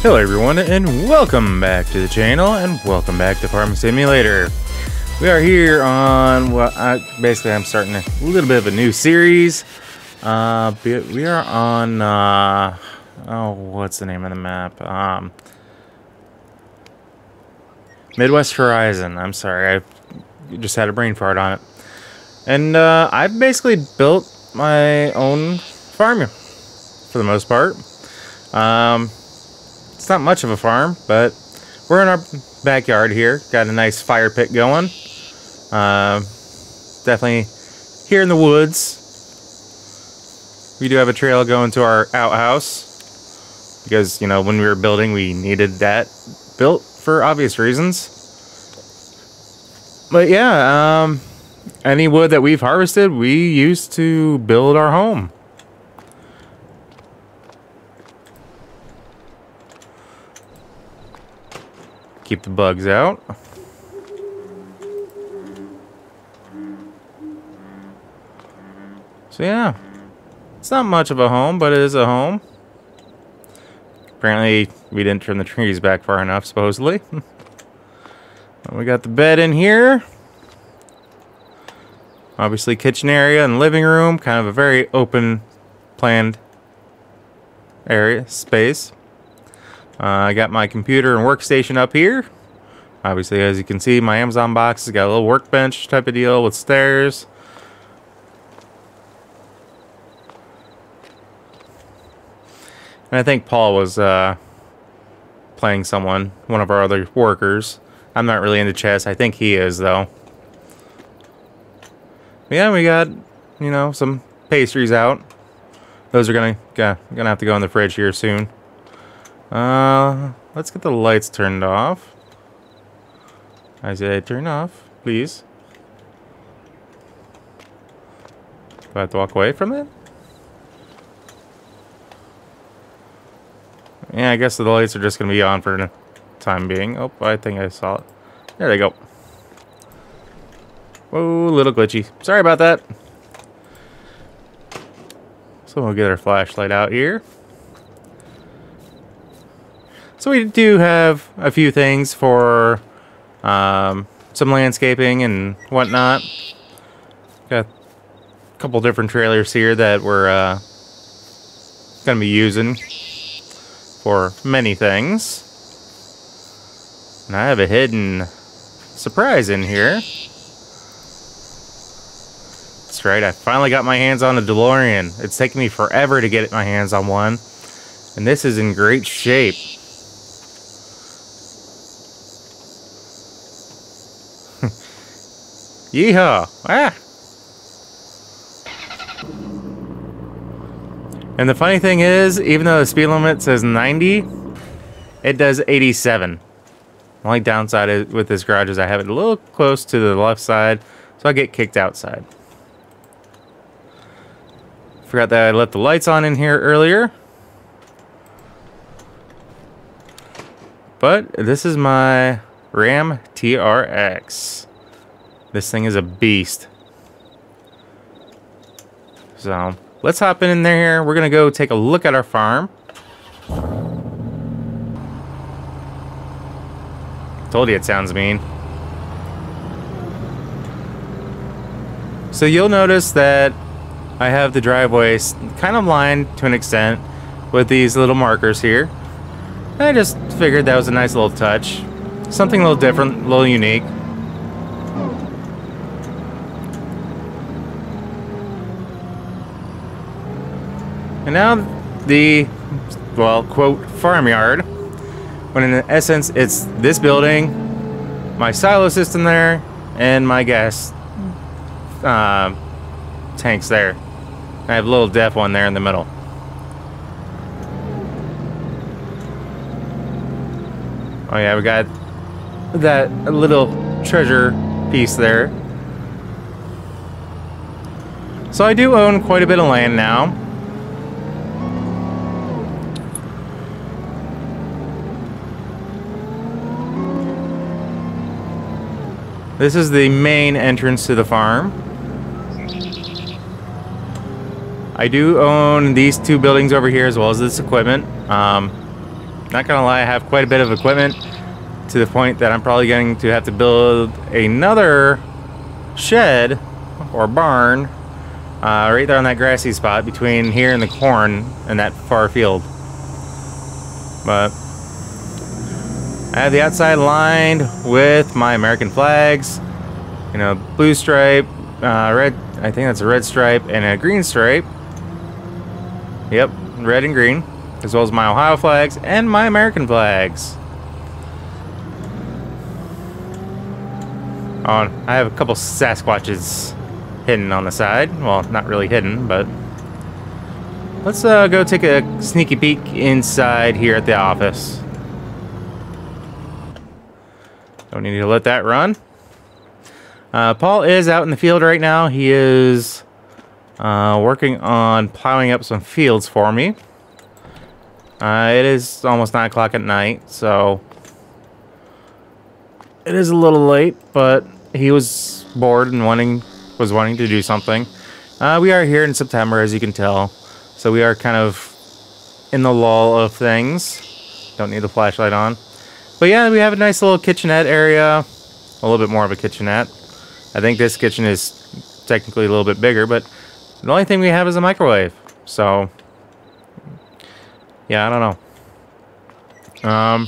Hello everyone, and welcome back to the channel, and welcome back to Farming Simulator. We are here on, basically I'm starting a little bit of a new series. We are on, oh, what's the name of the map? Midwest Horizon. I'm sorry, I just had a brain fart on it. And I've basically built my own farm for the most part. It's not much of a farm, but we're in our backyard here. Got a nice fire pit going. Definitely here in the woods. We do have a trail going to our outhouse because, you know, when we were building, we needed that built for obvious reasons. But yeah, any wood that we've harvested, we used to build our home. Keep the bugs out. So yeah, it's not much of a home, but it is a home. Apparently, we didn't trim the trees back far enough, supposedly. We got the bed in here. Obviously, kitchen area and living room. Kind of a very open, planned area, space. I got my computer and workstation up here. Obviously, as you can see, my Amazon box has got a little workbench type of deal with stairs. And I think Paul was playing someone, one of our other workers. I'm not really into chess. I think he is, though. But yeah, we got, you know, some pastries out. Those are gonna have to go in the fridge here soon. Let's get the lights turned off. I say turn off, please. Do I have to walk away from it? Yeah, I guess the lights are just going to be on for the time being. Oh, I think I saw it. There they go. Whoa, a little glitchy. Sorry about that. So we'll get our flashlight out here. So we do have a few things for some landscaping and whatnot. Got a couple different trailers here that we're going to be using for many things. And I have a hidden surprise in here. That's right, I finally got my hands on a DeLorean. It's taken me forever to get my hands on one. And this is in great shape. Yeehaw! Ah! And the funny thing is, even though the speed limit says 90, it does 87. The only downside with this garage is I have it a little close to the left side, so I get kicked outside. Forgot that I left the lights on in here earlier. But this is my Ram TRX. This thing is a beast. So, let's hop in there. We're going to go take a look at our farm. Told you it sounds mean. So you'll notice that I have the driveway kind of lined to an extent with these little markers here. And I just figured that was a nice little touch. Something a little different, a little unique. And now the, well, quote, farmyard, when in essence it's this building, my silo system there, and my gas tanks there. I have a little depth one there in the middle. Oh yeah, we got that little treasure piece there. So I do own quite a bit of land now. This is the main entrance to the farm. I do own these two buildings over here as well as this equipment. Not gonna lie, I have quite a bit of equipment to the point that I'm probably going to have to build another shed or barn right there on that grassy spot between here and the corn and that far field. But I have the outside lined with my American flags, you know, blue stripe, red, I think that's a red stripe, and a green stripe. Yep, red and green, as well as my Ohio flags and my American flags. Oh, I have a couple Sasquatches hidden on the side. Well, not really hidden, but let's go take a sneaky peek inside here at the office. Don't need to let that run. Paul is out in the field right now. He is working on plowing up some fields for me. It is almost 9 o'clock at night, so it is a little late, but he was bored and was wanting to do something. We are here in September, as you can tell, so we are kind of in the lull of things. Don't need the flashlight on. But yeah, we have a nice little kitchenette area. A little bit more of a kitchenette. I think this kitchen is technically a little bit bigger, but the only thing we have is a microwave. So, yeah, I don't know.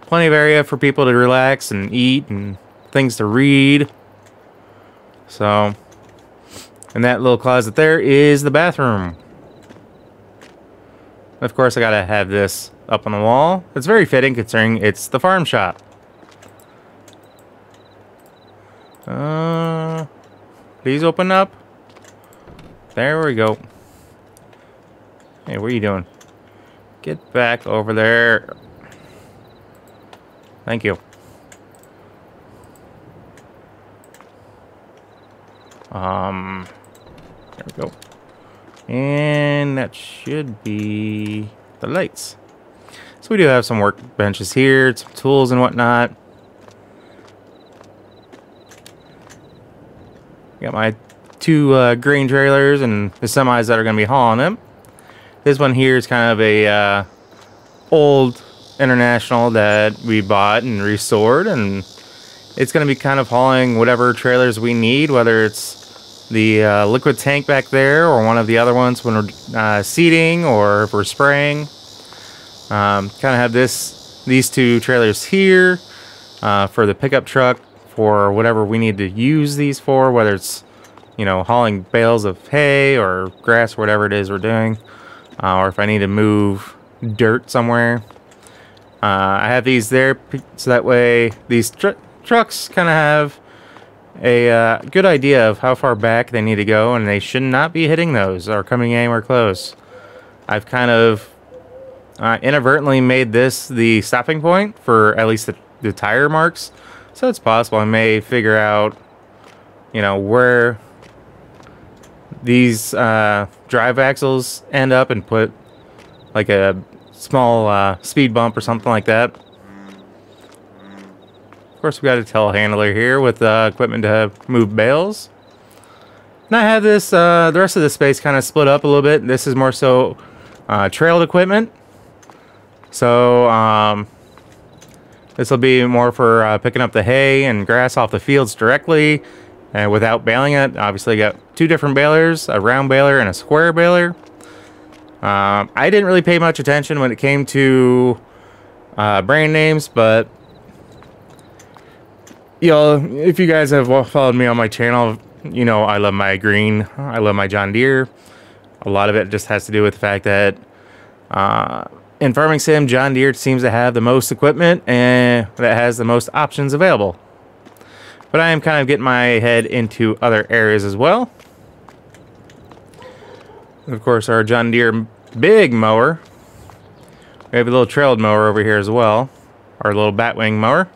Plenty of area for people to relax and eat and things to read. So, in that little closet there is the bathroom. Of course, I gotta have this up on the wall. It's very fitting considering it's the farm shop. Please open up. There we go. Hey, what are you doing? Get back over there. Thank you. There we go. And that should be the lights. So we do have some workbenches here, some tools and whatnot. Got my two grain trailers and the semis that are going to be hauling them. This one here is kind of a old International that we bought and restored, and it's going to be kind of hauling whatever trailers we need, whether it's the liquid tank back there or one of the other ones when we're seeding or if we're spraying. Kind of have these two trailers here for the pickup truck for whatever we need to use these for, whether it's, you know, hauling bales of hay or grass, whatever it is we're doing, or if I need to move dirt somewhere. I have these there so that way these trucks kind of have a good idea of how far back they need to go, and they should not be hitting those or coming anywhere close. I've kind of inadvertently made this the stopping point for at least the tire marks, so it's possible I may figure out, you know, where these drive axles end up and put like a small speed bump or something like that. Of course, we got a telehandler here with equipment to move bales. And I have this, the rest of the space kind of split up a little bit. This is more so trailed equipment. So this will be more for picking up the hay and grass off the fields directly and without baling it. Obviously, I got two different balers, a round baler and a square baler. I didn't really pay much attention when it came to brand names, but you know, if you guys have followed me on my channel, you know I love my green, I love my John Deere. A lot of it just has to do with the fact that in farming sim, John Deere seems to have the most equipment and that has the most options available. But I am kind of getting my head into other areas as well. Of course, our John Deere big mower. We have a little trailed mower over here as well. Our little batwing mower.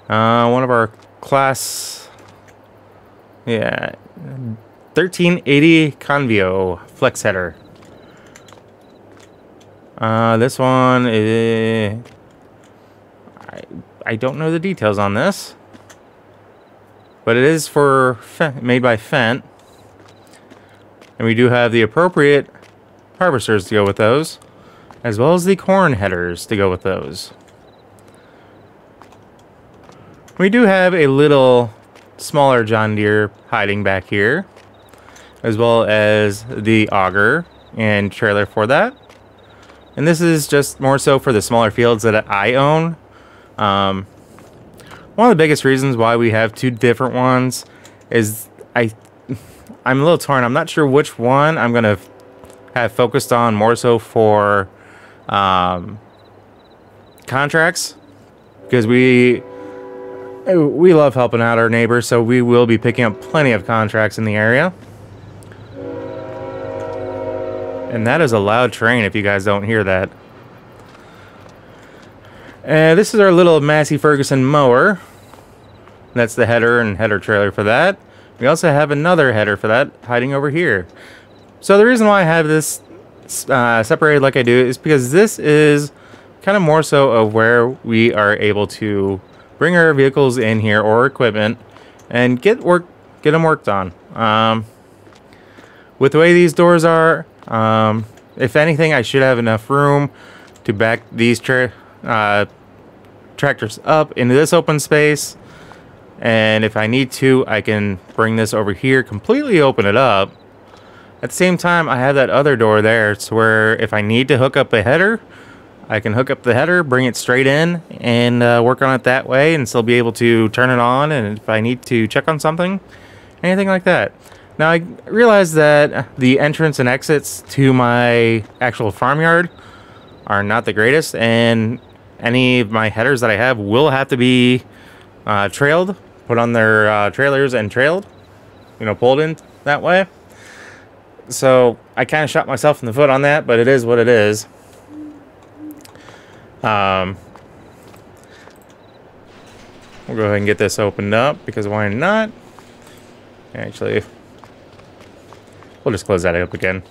One of our class, yeah, 1380 Convio flex header. This one is, I don't know the details on this, but it is for made by Fent, and we do have the appropriate harvesters to go with those, as well as the corn headers to go with those. We do have a little smaller John Deere hiding back here, as well as the auger and trailer for that. And this is just more so for the smaller fields that I own. One of the biggest reasons why we have two different ones is I'm a little torn. I'm not sure which one I'm going to have focused on more so for contracts, because we love helping out our neighbors, so we will be picking up plenty of contracts in the area. And that is a loud train if you guys don't hear that. This is our little Massey Ferguson mower. That's the header and header trailer for that. We also have another header for that hiding over here. So the reason why I have this separated like I do is because this is kind of more so of where we are able to bring our vehicles in here or equipment and get them worked on. With the way these doors are, if anything, I should have enough room to back these tractors up into this open space. And if I need to, I can bring this over here, completely open it up. At the same time, I have that other door there. It's where if I need to hook up a header, I can hook up the header, bring it straight in, and work on it that way, and still be able to turn it on. And if I need to check on something, anything like that. Now, I realize that the entrance and exits to my actual farmyard are not the greatest, and any of my headers that I have will have to be trailed, put on their trailers and trailed, pulled in that way. So I kind of shot myself in the foot on that, but it is what it is. We'll go ahead and get this opened up, because why not? Actually, we'll just close that up again.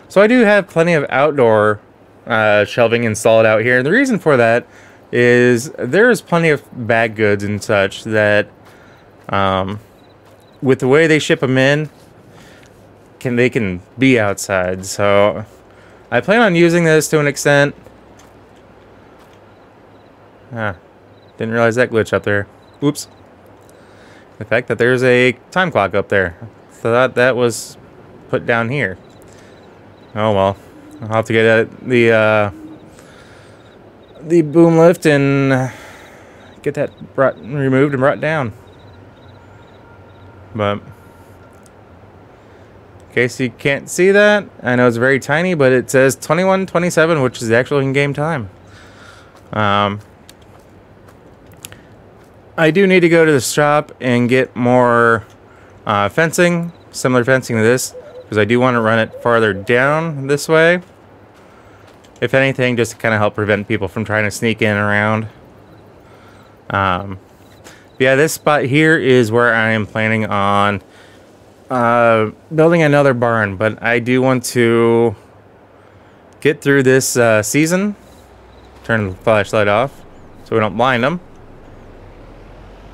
So I do have plenty of outdoor shelving installed out here. And the reason for that is there's plenty of bag goods and such that, with the way they ship them in, they can be outside. So I plan on using this to an extent. Didn't realize that glitch up there. Oops. The fact that there's a time clock up there. Thought that was put down here. Oh well. I'll have to get the boom lift and get that removed and brought down. But in case you can't see that, I know it's very tiny, but it says 21:27, which is the actual in-game time. I do need to go to the shop and get more fencing, similar fencing to this, because I do want to run it farther down this way. If anything, just to kind of help prevent people from trying to sneak in around. Yeah, this spot here is where I am planning on building another barn, but I do want to get through this season. Turn the flashlight off so we don't blind them.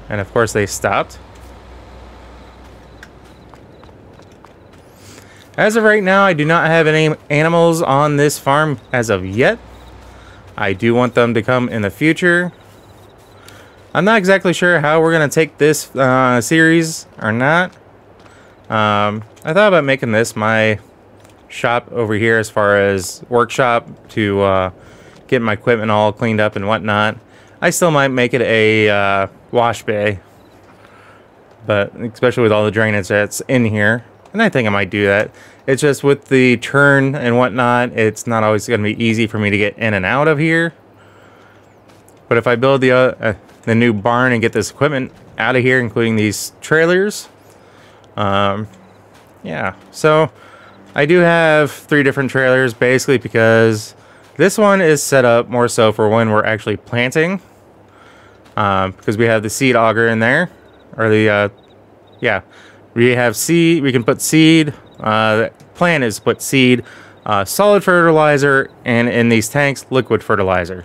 And of course they stopped. As of right now, I do not have any animals on this farm as of yet. I do want them to come in the future. I'm not exactly sure how we're going to take this series or not. I thought about making this my shop over here as far as workshop to get my equipment all cleaned up and whatnot. I still might make it a wash bay, but especially with all the drainage that's in here. And I think I might do that. It's just with the turn and whatnot, it's not always going to be easy for me to get in and out of here. But if I build the new barn and get this equipment out of here, including these trailers, yeah. So I do have 3 different trailers, basically because this one is set up more so for when we're actually planting, because we have the seed auger in there, or the yeah. We have seed, we can put seed, the plan is to put seed, solid fertilizer, and in these tanks, liquid fertilizer.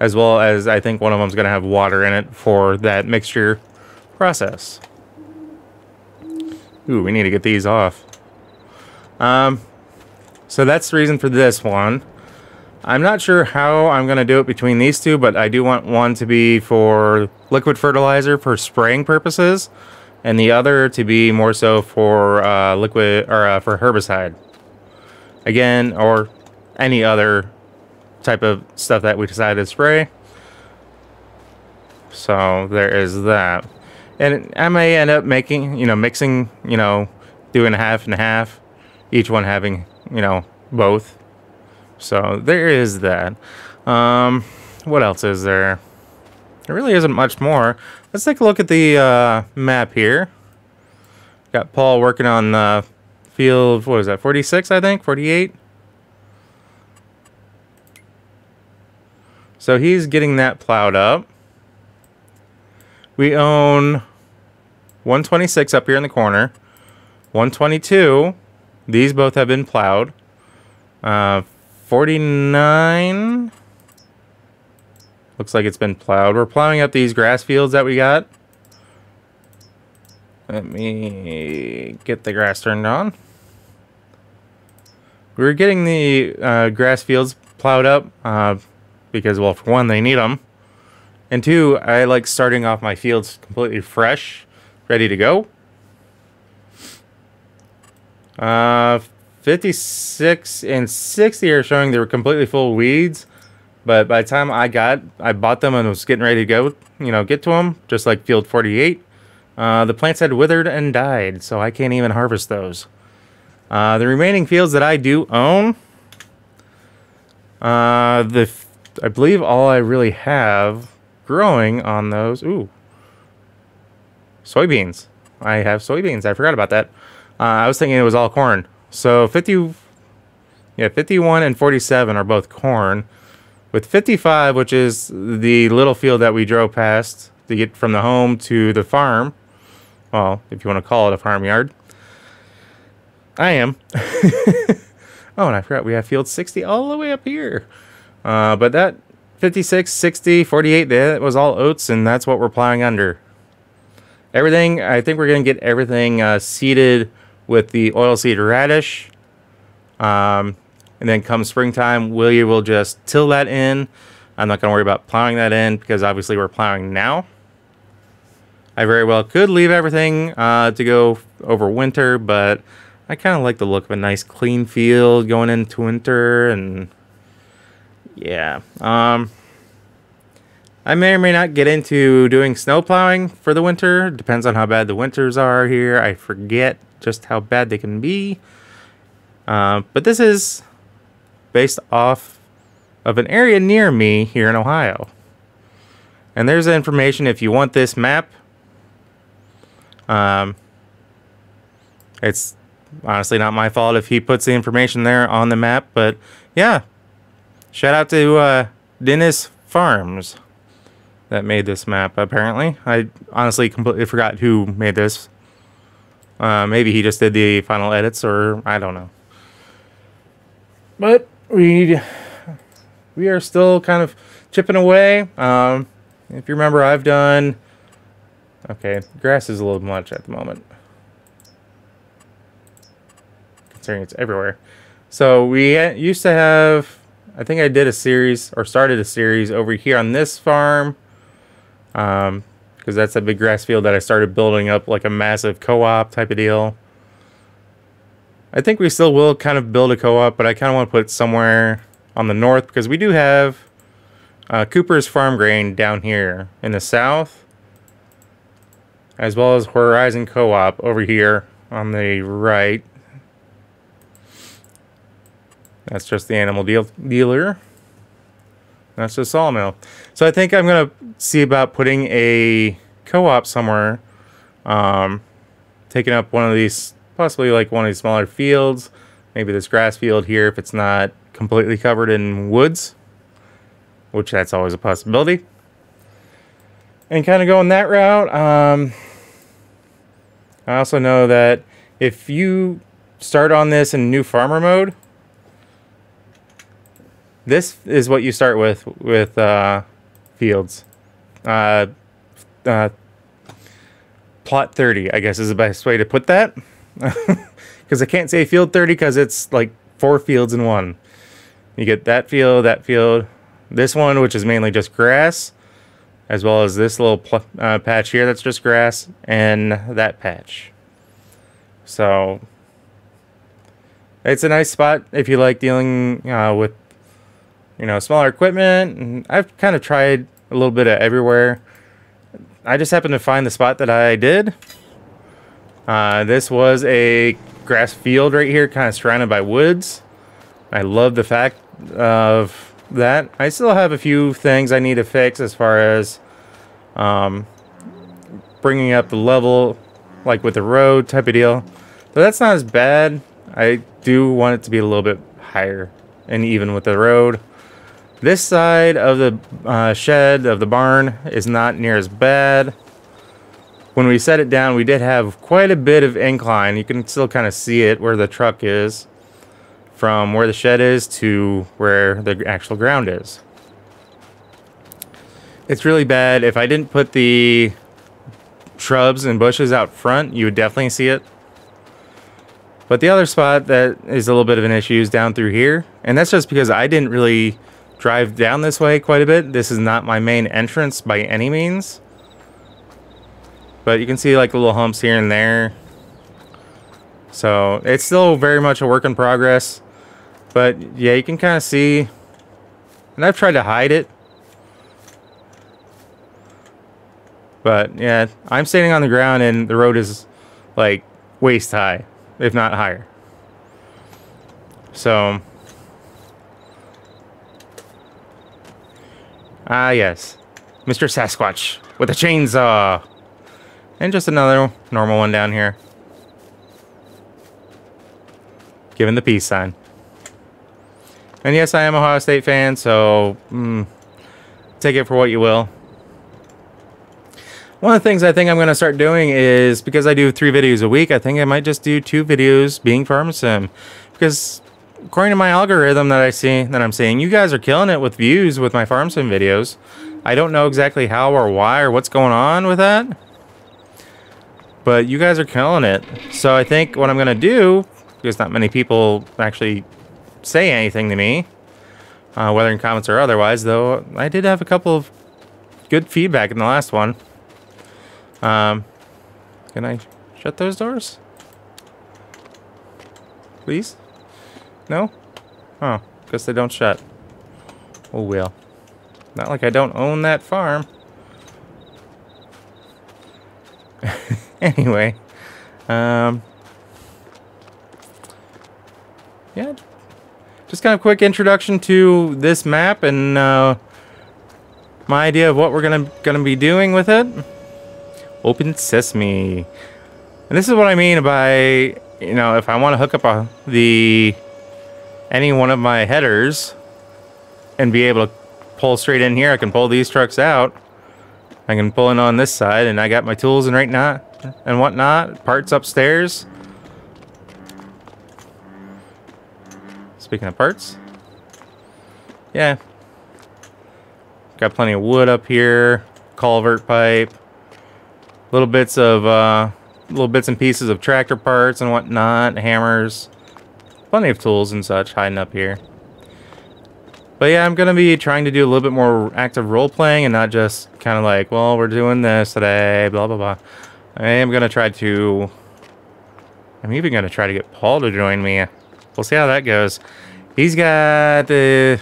As well as, I think one of them is going to have water in it for that mixture process. Ooh, we need to get these off. So that's the reason for this one. I'm not sure how I'm going to do it between these two, but I do want one to be for liquid fertilizer for spraying purposes, and the other to be more so for liquid or for herbicide. Again, or any other type of stuff that we decided to spray. So there is that. And I may end up making, mixing, doing a half and a half, each one having, both. So there is that. What else is there? There really isn't much more. Let's take a look at the map here. Got Paul working on field, what is that, 46, I think? 48? So he's getting that plowed up. We own 126 up here in the corner. 122. These both have been plowed. 49. Looks like it's been plowed. We're plowing up these grass fields that we got. Let me get the grass turned on. We're getting the grass fields plowed up because, well, for one, they need them. And two, I like starting off my fields completely fresh, ready to go. 56 and 60 are showing they were completely full of weeds. But by the time I bought them and was getting ready to go, get to them, just like field 48, the plants had withered and died, so I can't even harvest those. The remaining fields that I do own, I believe all I really have growing on those, soybeans. I have soybeans. I forgot about that. I was thinking it was all corn. So 51 and 47 are both corn. With 55, which is the little field that we drove past to get from the home to the farm, well, if you want to call it a farmyard, I am. Oh, and I forgot we have field 60 all the way up here. But that 56, 60, 48, that was all oats, and that's what we're plowing under. Everything, I think we're going to get everything seeded with the oilseed radish. And then come springtime, we will just till that in. I'm not going to worry about plowing that in because obviously we're plowing now. I very well could leave everything to go over winter, but I kind of like the look of a nice clean field going into winter, and yeah. I may or may not get into doing snow plowing for the winter. Depends on how bad the winters are here. I forget just how bad they can be. But this is based off of an area near me here in Ohio. And there's the information if you want this map. It's honestly not my fault if he puts the information there on the map, but yeah. Shout out to Dennis Farms that made this map, apparently. I honestly completely forgot who made this. Maybe he just did the final edits, or I don't know. But we are still kind of chipping away. If you remember, I've done... Okay, grass is a little much at the moment, considering it's everywhere. So we used to have... I think I did a series, or started a series over here on this farm. Because that's a big grass field that I started building up like a massive co-op type of deal. I think we still will kind of build a co-op, but I kind of want to put it somewhere on the north because we do have Cooper's Farm Grain down here in the south, as well as Horizon Co-op over here on the right. That's just the animal dealer. That's the sawmill. So I think I'm going to see about putting a co-op somewhere, taking up one of these, possibly like one of these smaller fields, maybe this grass field here if it's not completely covered in woods, which that's always a possibility. And kind of going that route. I also know that if you start on this in new farmer mode, this is what you start with fields. Plot 30, I guess, is the best way to put that. Because I can't say field 30 because it's like 4 fields in one. You get that field, this one, which is mainly just grass, as well as this little patch here that's just grass, and that patch. So it's a nice spot if you like dealing with, you know, smaller equipment. And I've kind of tried a little bit of everywhere. I just happened to find the spot that I did. This was a grass field right here, kind of surrounded by woods. I love the fact of that. I still have a few things I need to fix as far as bringing up the level, like with the road type of deal. So that's not as bad. I do want it to be a little bit higher and even with the road. This side of the shed of the barn is not near as bad. When we set it down, we did have quite a bit of incline. You can still kind of see it where the truck is, from where the shed is to where the actual ground is. It's really bad. If I didn't put the shrubs and bushes out front, you would definitely see it. But the other spot that is a little bit of an issue is down through here. And that's just because I didn't really drive down this way quite a bit. This is not my main entrance by any means. But you can see like little humps here and there. So it's still very much a work in progress. But yeah, you can kind of see. And I've tried to hide it. But yeah, I'm standing on the ground and the road is like waist high, if not higher. So yes, Mr. Sasquatch with a chainsaw. And just another normal one down here. Giving the peace sign. And yes, I am a Ohio State fan, so take it for what you will. One of the things I think I'm going to start doing is, because I do 3 videos a week, I think I might just do 2 videos being Farm Sim. Because according to my algorithm that I'm seeing, you guys are killing it with views with my Farm Sim videos. I don't know exactly how or why or what's going on with that. But you guys are killing it. So I think what I'm going to do, because not many people actually say anything to me, whether in comments or otherwise, though I did have a couple of good feedback in the last one. Can I shut those doors? Please? No? Oh, guess they don't shut. Oh well. Not like I don't own that farm. Anyway. Yeah. Just kind of quick introduction to this map and my idea of what we're gonna be doing with it. Open sesame. And this is what I mean by, you know, if I want to hook up any one of my headers and be able to pull straight in here, I can pull these trucks out. I can pull in on this side, and I got my tools and whatnot, parts upstairs. Speaking of parts, yeah, got plenty of wood up here, culvert pipe. Little bits and pieces of tractor parts and whatnot, hammers, plenty of tools and such hiding up here. But yeah, I'm gonna be trying to do a little bit more active role playing and not just kind of like, well, we're doing this today, blah blah blah. I'm even gonna try to get Paul to join me. We'll see how that goes. He's got a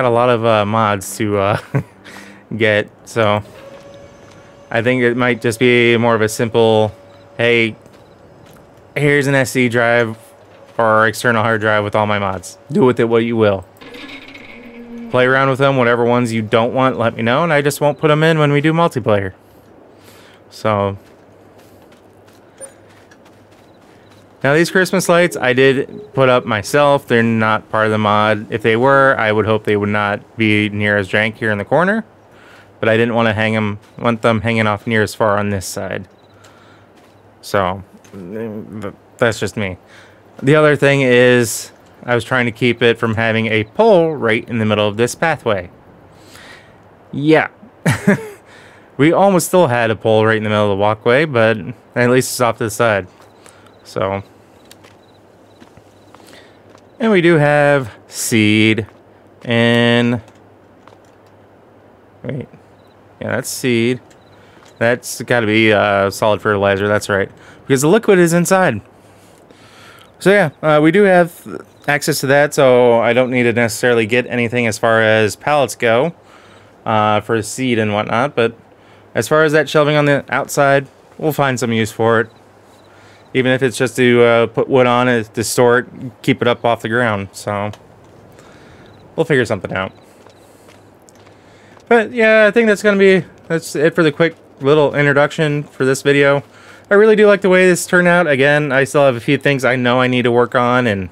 lot of mods to get, so I think it might just be more of a simple, hey, here's an SD drive or external hard drive with all my mods. Do with it what you will. Play around with them. Whatever ones you don't want, let me know, and I just won't put them in when we do multiplayer. So now these Christmas lights I did put up myself. They're not part of the mod. If they were, I would hope they would not be near as jank here in the corner. But I didn't want to want them hanging off near as far on this side. So that's just me. The other thing is I was trying to keep it from having a pole right in the middle of this pathway. Yeah. We almost still had a pole right in the middle of the walkway, but at least it's off to the side. So And we do have seed and... Wait. Yeah, that's seed. That's got to be solid fertilizer, that's right. Because the liquid is inside. So yeah, we do have access to that, so I don't need to necessarily get anything as far as pallets go for seed and whatnot. But as far as that shelving on the outside, we'll find some use for it. Even if it's just to put wood on it to store it, keep it up off the ground. So we'll figure something out. But yeah, I think that's it for the quick little introduction for this video. I really do like the way this turned out. Again, I still have a few things I know I need to work on,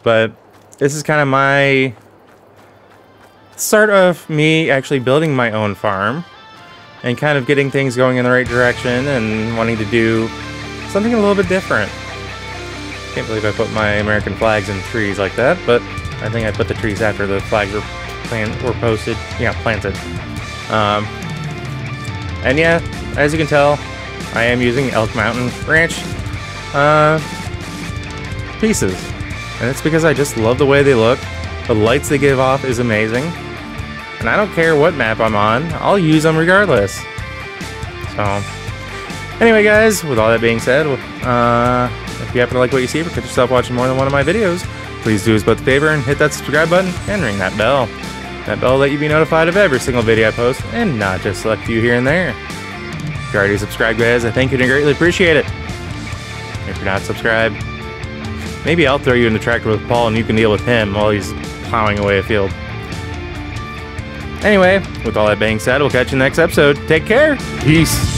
but this is kind of my start of me actually building my own farm and kind of getting things going in the right direction and wanting to do something a little bit different. Can't believe I put my American flags in trees like that, but I think I put the trees after the flags were posted. Yeah, planted. And yeah, as you can tell, I am using Elk Mountain Ranch pieces. And it's because I just love the way they look. The lights they give off is amazing. And I don't care what map I'm on, I'll use them regardless. So, anyway guys, with all that being said, if you happen to like what you see or catch yourself watching more than one of my videos, please do us both a favor and hit that subscribe button and ring that bell. That bell will let you be notified of every single video I post, and not just select a few here and there. If you're already subscribed, guys, I thank you and greatly appreciate it. If you're not subscribed, maybe I'll throw you in the tractor with Paul and you can deal with him while he's plowing away a field. Anyway, with all that being said, we'll catch you in the next episode. Take care. Peace.